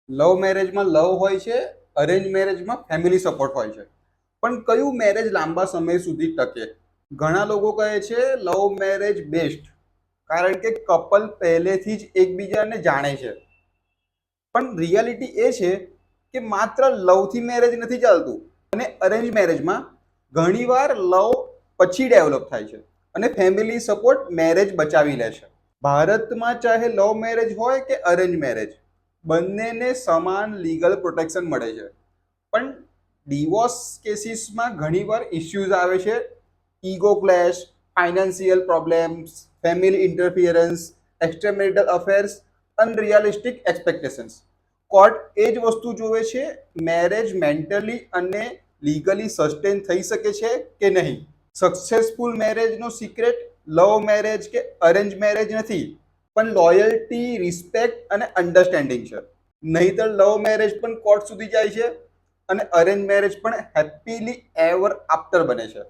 લવ મેરેજમાં લવ હોય છે, અરેન્જ મેરેજમાં ફેમિલી સપોર્ટ હોય છે. પણ કયું મેરેજ લાંબા સમય સુધી ટકે? ઘણા લોકો કહે છે લવ મેરેજ બેસ્ટ, કારણ કે કપલ પહેલેથી જ એકબીજાને જાણે છે. પણ રિયાલિટી એ છે કે માત્ર લવથી મેરેજ નથી ચાલતું, અને અરેન્જ મેરેજમાં ઘણીવાર લવ પછી ડેવલપ થાય છે અને ફેમિલી સપોર્ટ મેરેજ બચાવી લે છે. ભારતમાં ચાહે લવ મેરેજ હોય કે અરેન્જ મેરેજ, બંનેને સમાન લીગલ પ્રોટેક્શન મળે છે. પણ ડિવોર્સ કેસીસમાં ઘણીવાર ઇશ્યુઝ આવે છે: ego clash, financial problems, family interference, extramarital affairs, unrealistic expectations. Court એ જ વસ્તુ જોવે છે: મેરેજ મેન્ટલી અને લીગલી સસ્ટેન થઈ શકે છે કે નહીં. સક્સેસફુલ મેરેજનો સિક્રેટ લવ મેરેજ કે અરેન્જ મેરેજ નથી, પણ લોયલ્ટી, રિસ્પેક્ટ અને અન્ડરસ્ટેન્ડિંગ છે. નહીતર લવ મેરેજ પણ કોર્ટ સુધી જાય છે અને અરેન્જ મેરેજ પણ હેપીલી એવર આફ્ટર બને છે.